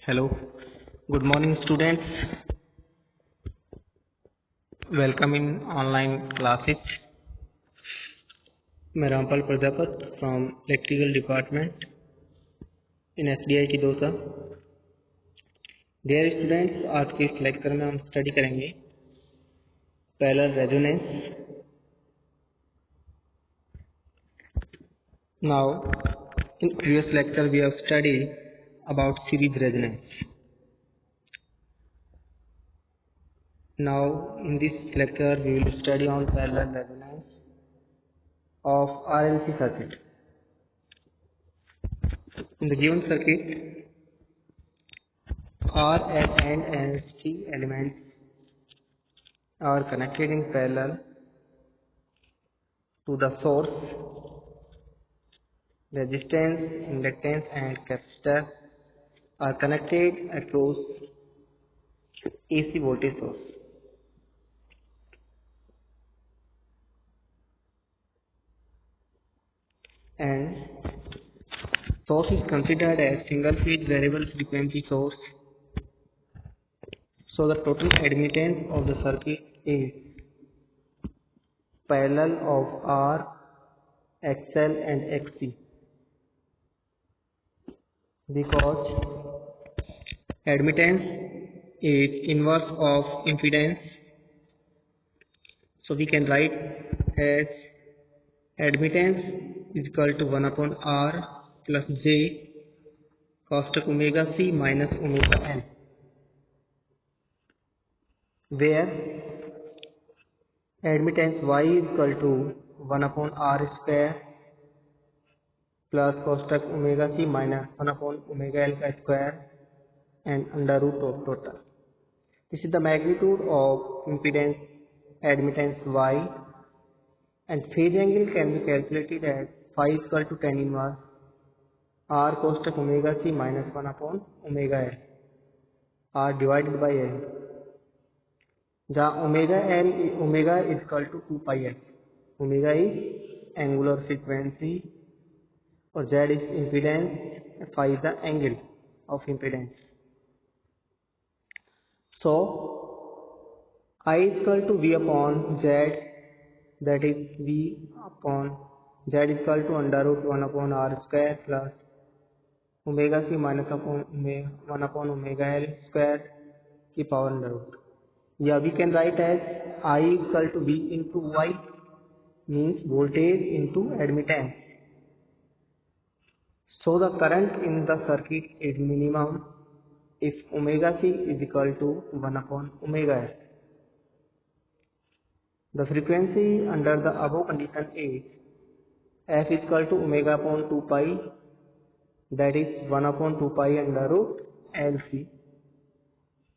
Hello, good morning students. Welcome in online classes. मैं Rampal Prajapat from electrical department in SDIT dosa. Dear students, आज के इस lecture में हम स्टडी करेंगे parallel resonance. Now, in previous lecture we have studied about series resonance. Now, in this lecture we will study on parallel resonance of RLC circuit. In the given circuit, R and C elements are connected in parallel to the source. Resistance, inductance and capacitor are connected across AC voltage source. And source is considered as single phase variable frequency source. So the total admittance of the circuit is parallel of R, XL and XC, because admittance is inverse of impedance. So we can write as admittance is equal to 1 upon R plus J cos omega C minus omega L, where admittance Y is equal to 1 upon R square plus cos omega C minus 1 upon omega L square and under root of total. This is the magnitude of impedance admittance Y, and phase angle can be calculated as phi is equal to tan inverse R cos omega C minus 1 upon omega L, R divided by L, जहाँ omega is equal to 2 pi f. Omega is angular frequency और Z is impedance, phi is the angle of impedance. So I is equal to V upon Z, that is V upon Z is equal to under root 1 upon R square plus omega C minus 1 upon omega L square की power under root. Yeah, we can write as I is equal to V into Y, means voltage into admittance. So the current in the circuit is minimum if omega C is equal to 1 upon omega L. The frequency under the above condition is F is equal to omega upon 2 pi, that is 1 upon 2 pi under root LC.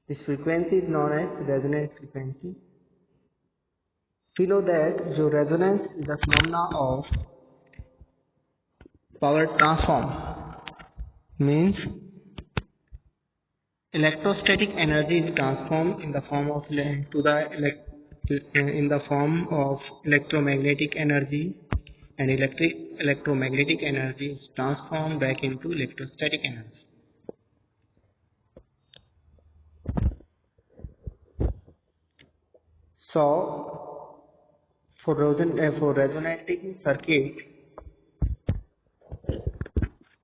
This frequency is known as resonance frequency. We know that जो resonance is the phenomena of power transform, means electrostatic energy is transformed in the form of electromagnetic energy, and electromagnetic energy is transformed back into electrostatic energy. So for resonating circuit,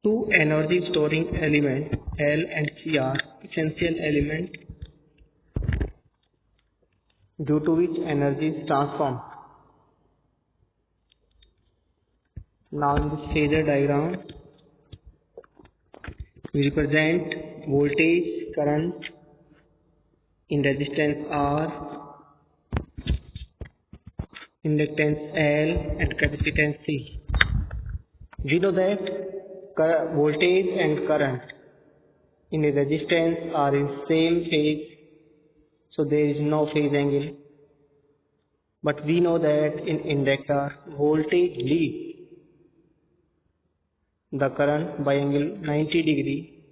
two energy storing elements L and C are essential elements due to which energy is transformed. Now in this phasor diagram we represent voltage, current in resistance R, inductance L and capacitance C. We know that voltage and current in a resistance are in same phase, so there is no phase angle. But we know that in inductor voltage leads the current by angle 90 degree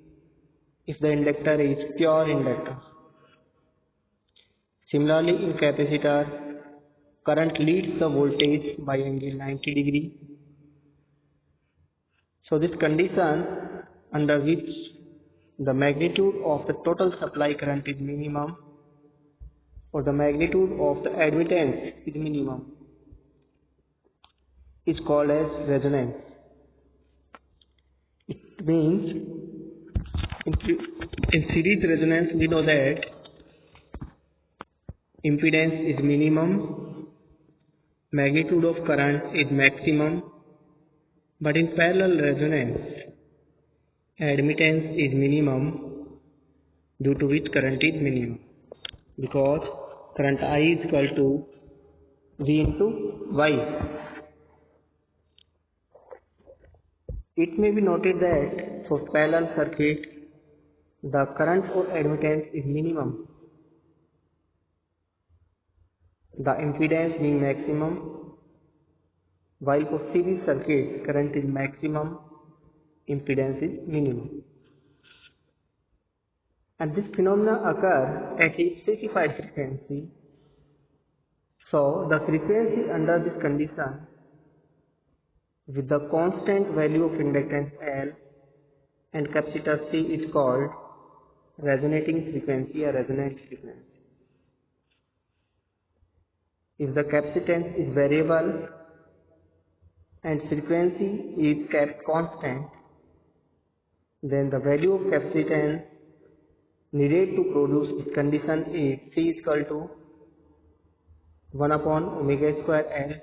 if the inductor is pure inductor. Similarly in capacitor, current leads the voltage by angle 90 degree. So this condition under which the magnitude of the total supply current is minimum, or the magnitude of the admittance is minimum, is called as resonance. It means in series resonance we know that impedance is minimum, magnitude of current is maximum, but in parallel resonance admittance is minimum, due to which current is minimum, because current I is equal to V into Y. It may be noted that for parallel circuit the current or admittance is minimum, the impedance being maximum, while for series circuit current is maximum, impedance is minimum. And this phenomena occur at a specified frequency. So the frequency under this condition with the constant value of inductance L and capacitor C is called resonating frequency or resonant frequency. If the capacitance is variable and frequency is kept constant, then the value of capacitance needed to produce this condition is C is equal to 1 upon omega square L.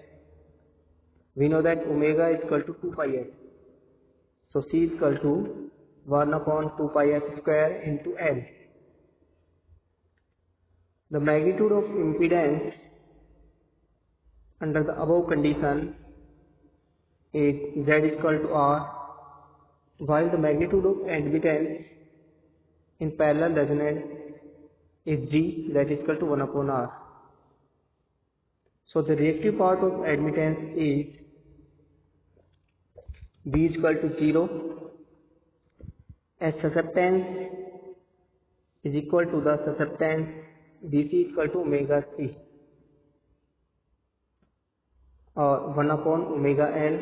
We know that omega is equal to 2 pi s. So C is equal to 1 upon 2 pi s square into L. The magnitude of impedance under the above condition is Z is equal to R, while the magnitude of admittance in parallel resonance is G, that is equal to 1 upon R. So the reactive part of admittance is B is equal to 0, as susceptance is equal to the susceptance DC is equal to omega C, or 1 upon omega L.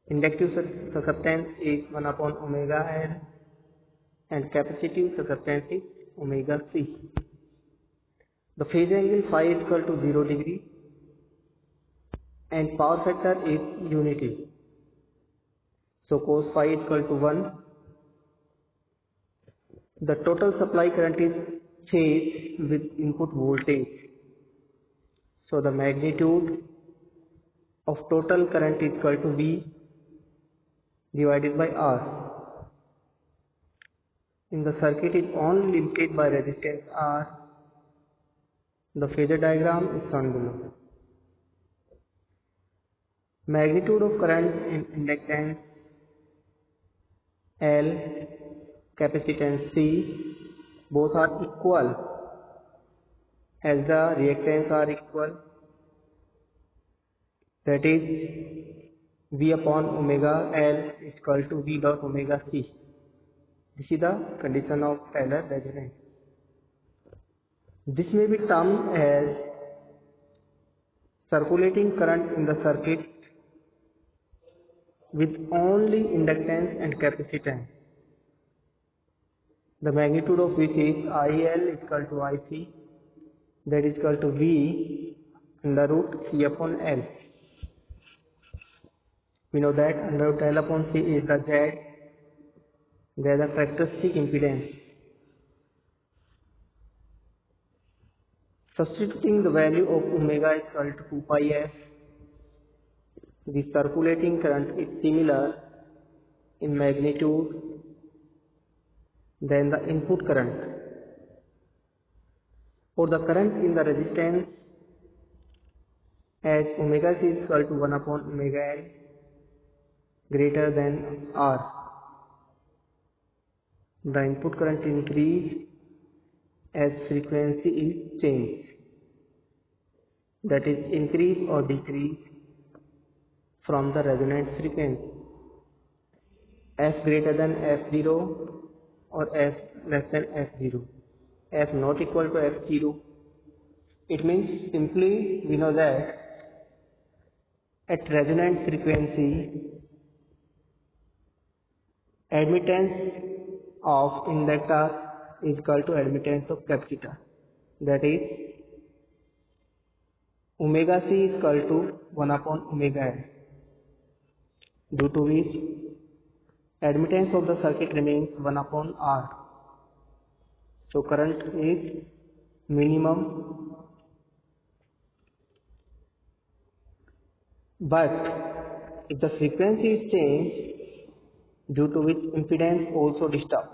Inductive susceptance is 1 upon omega L and capacitive susceptance is omega C. The phase angle phi is equal to 0 degree and power factor is unity. So cos phi is equal to 1. The total supply current is phase with input voltage. So the magnitude of total current is equal to V divided by R. In the circuit is only limited by resistance R. The phasor diagram is shown below. Magnitude of current in inductance L, capacitance C, both are equal as the reactance are equal, that is V upon omega L is equal to V dot omega C. This is the condition of parallel resonance. This may be termed as circulating current in the circuit with only inductance and capacitance, the magnitude of which is IL is equal to IC, that is equal to V under root C upon L. We know that under root L upon C is the Z, there is a characteristic impedance. Substituting the value of omega is equal to 2 pi f, the circulating current is similar in magnitude than the input current, or the current in the resistance, as omega c is equal to 1 upon omega L greater than R. The input current increase as frequency is changed, that is increase or decrease from the resonance frequency, f greater than f0 or f less than f0, f not equal to f0. It means simply we know that at resonance frequency admittance of inductor is equal to admittance of capacitor, that is omega c is equal to 1 upon omega L, due to which admittance of the circuit remains 1 upon R. So current is minimum, but if the frequency is changed, due to which impedance also disturbed.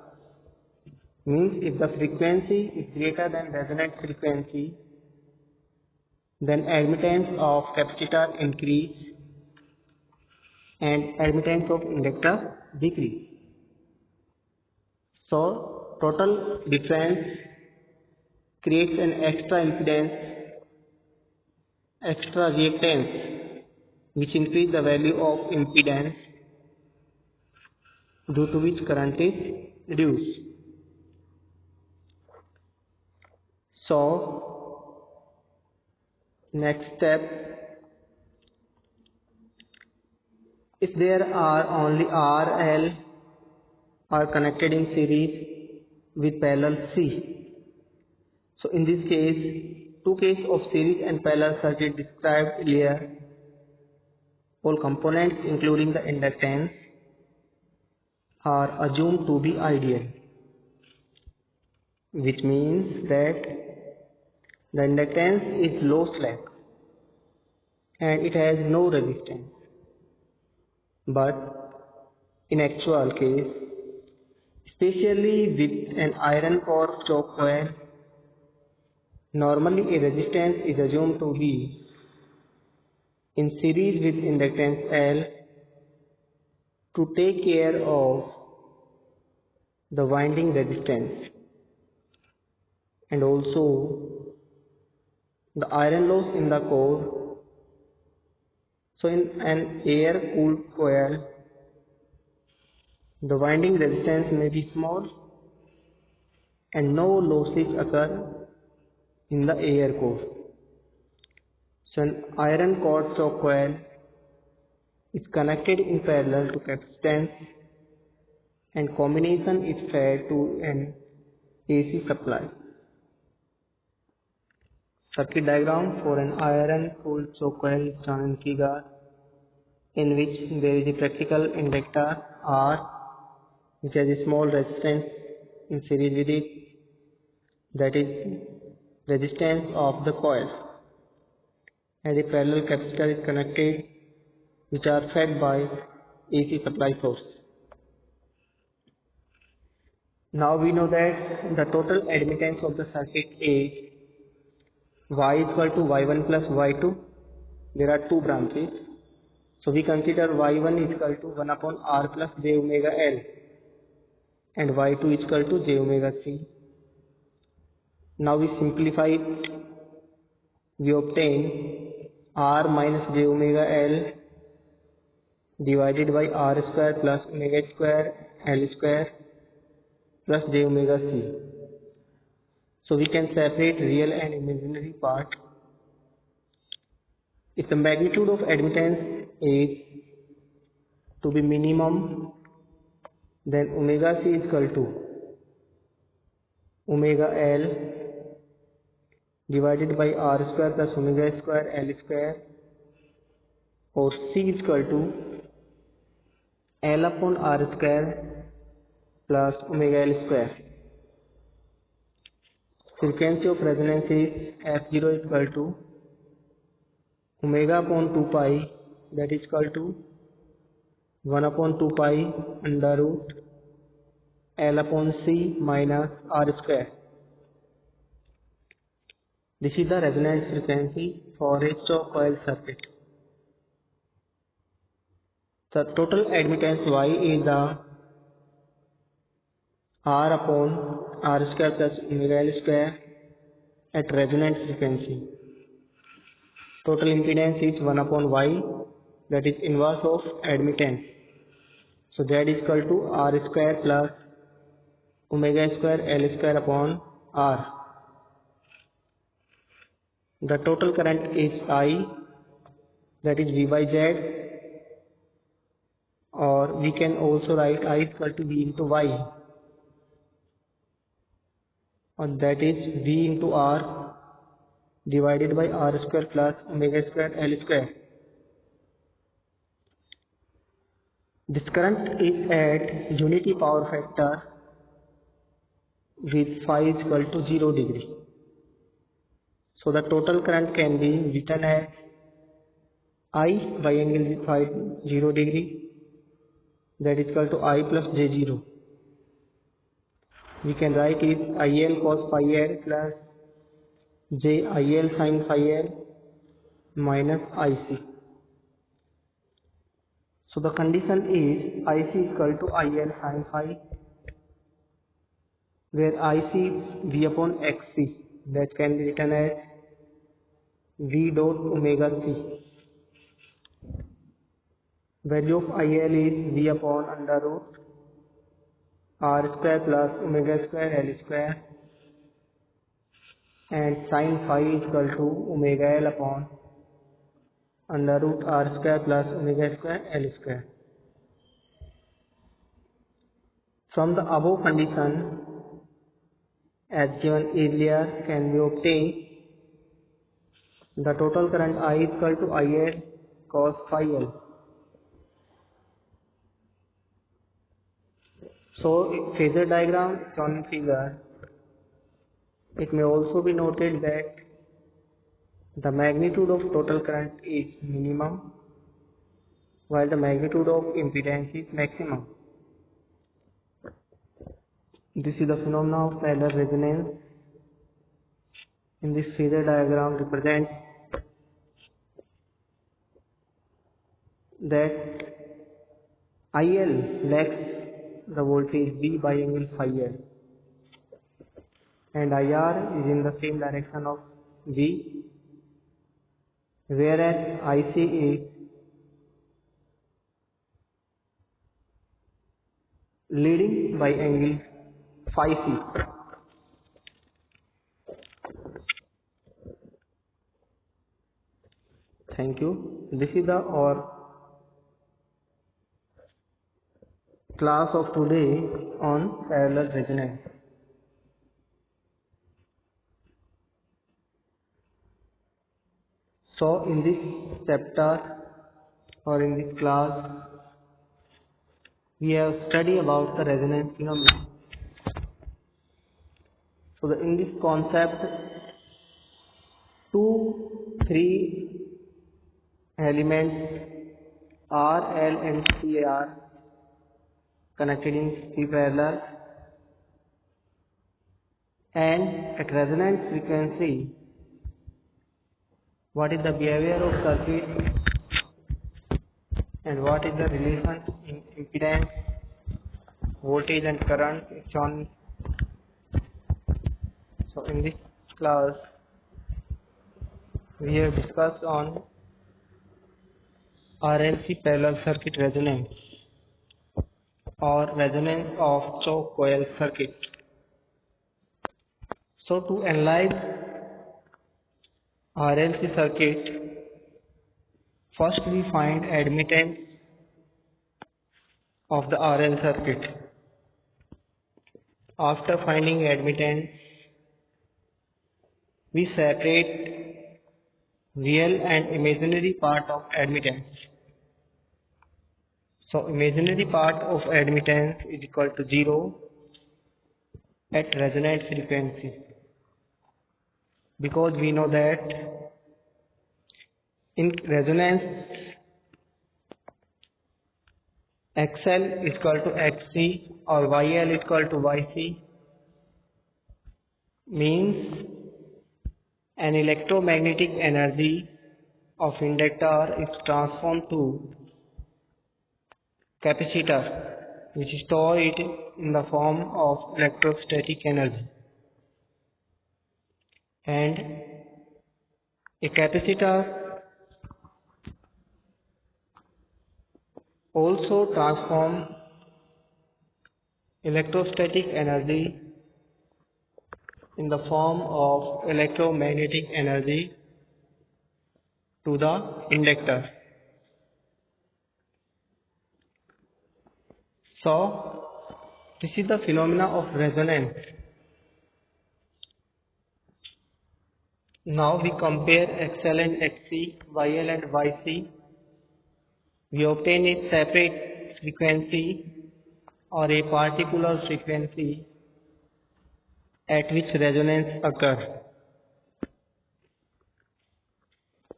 Means if the frequency is greater than resonant frequency, then admittance of capacitor increase and admittance of inductor decrease. So total difference creates an extra impedance, extra reactance, which increase the value of impedance, due to which current is reduced. So next step, if there are only R, L are connected in series with parallel C. So in this case, two cases of series and parallel circuit described earlier, all components including the inductance are assumed to be ideal, which means that the inductance is lossless and it has no resistance. But in actual case, especially with an iron core choke coil, normally a resistance is assumed to be in series with inductance L to take care of the winding resistance and also the iron loss in the core. So in an air cooled coil, the winding resistance may be small and no losses occur in the air core. So an iron core choke coil is connected in parallel to capacitance and combination is fed to an AC supply. Circuit diagram for an iron cooled choke coil is shown in figure, in which there is a practical inductor R which has a small resistance in series with it, that is resistance of the coil, and a parallel capacitor is connected, which are fed by AC supply source. Now we know that the total admittance of the circuit is Y is equal to Y1 plus Y2. There are two branches. So we consider Y1 is equal to 1 upon R plus j omega L and Y2 is equal to j omega C. Now we simplify it. We obtain R minus j omega L divided by R square plus omega square L square plus j omega C. So we can separate real and imaginary part. If the magnitude of admittance is to be minimum, then omega C is equal to omega L divided by R square plus omega square L square, or C is equal to L upon R square plus omega L square. Frequency of resonance is F0 is equal to omega upon 2 pi, that is equal to 1 upon 2 pi under root L upon C minus R square. This is the resonance frequency for a choke coil circuit. The total admittance Y is the R upon R square plus omega L square at resonance frequency. Total impedance is 1 upon Y, that is inverse of admittance. So that is equal to R square plus omega square L square upon R. The total current is I, that is V by Z, or we can also write I is equal to V into Y. and that is V into R divided by R square plus omega square L square. This current is at unity power factor with phi is equal to 0 degree. So the total current can be written as I by angle phi 0 degree, that is equal to I plus J0. We can write it IL cos phi L plus JIL sin phi L minus IC. So the condition is IC is equal to IL sin phi, where IC is V upon XC, that can be written as V dot omega C. Value of IL is V upon under root R square plus omega square L square, and sin phi is equal to omega L upon under root R square plus omega square L square. From the above condition as given earlier can be obtained the total current I is equal to IL cos phi L. So phasor diagram shown in figure, it may also be noted that the magnitude of total current is minimum while the magnitude of impedance is maximum. This is the phenomena of parallel resonance. In this phasor diagram represents that IL lacks the voltage V by angle phi L, and IR is in the same direction of V, whereas IC is leading by angle phi C. Thank you. This is our class of today on parallel resonance. So in this chapter or in this class we have studied about the resonance phenomena. So in this concept, three elements R, L and C are connected in C parallel, and at resonance frequency what is the behavior of circuit and what is the relation in impedance, voltage and current is shown. So in this class we have discussed on RLC parallel circuit resonance or resonance of choke coil circuit. So to analyze RLC circuit, first we find admittance of the RL circuit. After finding admittance, we separate real and imaginary part of admittance. So imaginary part of admittance is equal to 0 at resonant frequency, because we know that in resonance XL is equal to XC or YL is equal to YC means an electromagnetic energy of inductor is transformed to capacitor, which store it in the form of electrostatic energy, and a capacitor also transform electrostatic energy in the form of electromagnetic energy to the inductor. So this is the phenomena of resonance. Now we compare XL and XC, YL and YC. We obtain a separate frequency or a particular frequency at which resonance occurs.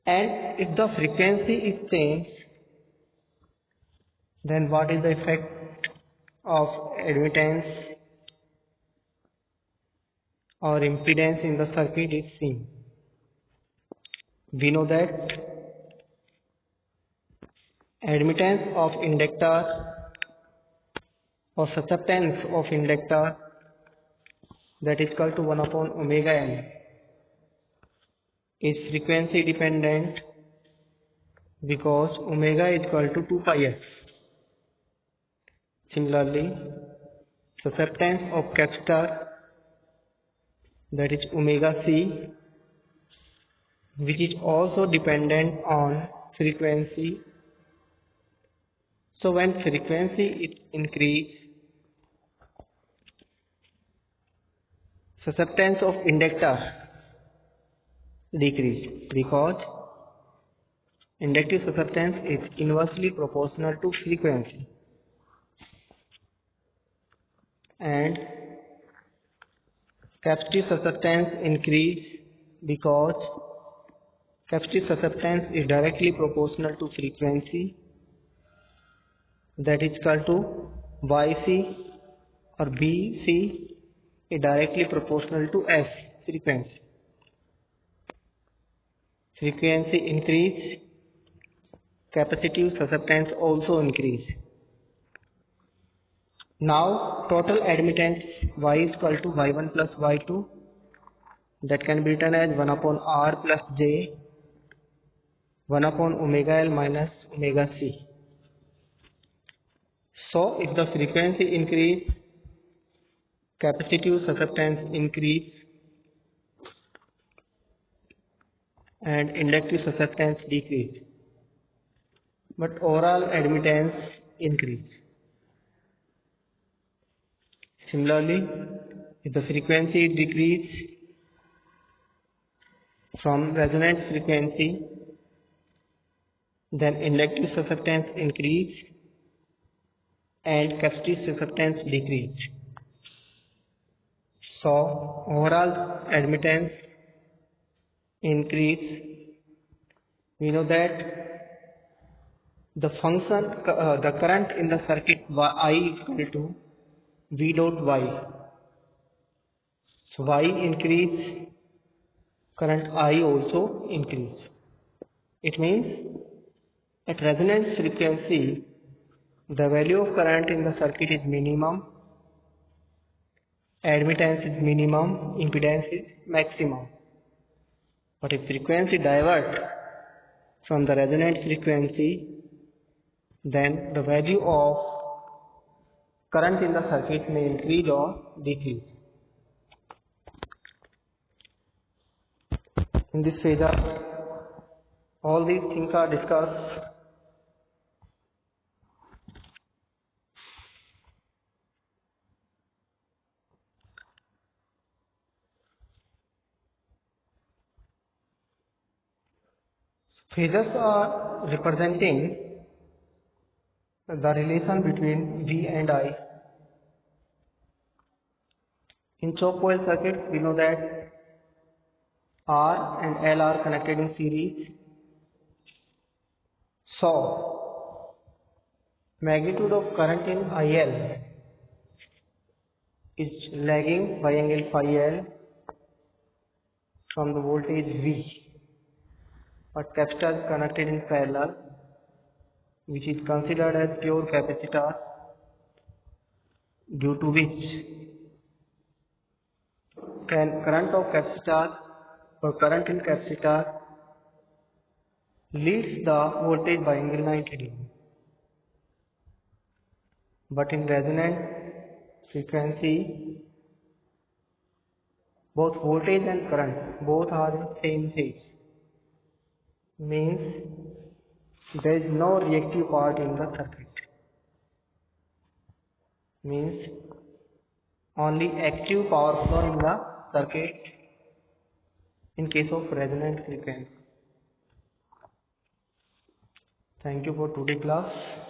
And if the frequency is changed, then what is the effect of admittance or impedance in the circuit is seen. We know that admittance of inductor or susceptance of inductor, that is equal to 1 upon omega n, is frequency dependent because omega is equal to 2 pi f. Similarly, susceptance of capacitor, that is omega c, which is also dependent on frequency. So when frequency is increased, susceptance of inductor decrease because inductive susceptance is inversely proportional to frequency, and capacitive susceptance increase because capacitive susceptance is directly proportional to frequency, that is equal to YC or BC is directly proportional to S, frequency. Frequency increase, capacitive susceptance also increase. Now total admittance Y is equal to Y1 plus Y2, that can be written as 1 upon R plus J 1 upon omega L minus omega C. So if the frequency increase, capacitive susceptance increase and inductive susceptance decrease, but overall admittance increase. Similarly, if the frequency decrease from resonance frequency, then inductive susceptance increase and capacitive susceptance decrease. So overall admittance increase. We know that the function, the current in the circuit I is equal to V dot Y. So Y increase, current I also increase. It means at resonance frequency, the value of current in the circuit is minimum, admittance is minimum, impedance is maximum. But if frequency divert from the resonant frequency, then the value of current in the circuit may increase or decrease. In this phasor, all these things are discussed. Phasors are representing the relation between V and I. In choke coil circuit, we know that R and L are connected in series. So, magnitude of current in IL is lagging by angle phi L from the voltage V. But capacitor is connected in parallel, which is considered as pure capacitor, due to which current of capacitor or current in capacitor leads the voltage by angle 90 degree. But in resonant frequency, both voltage and current both are in same phase. Means there is no reactive part in the circuit. Means only active power flow in the circuit in case of resonant frequency. Thank you for today class.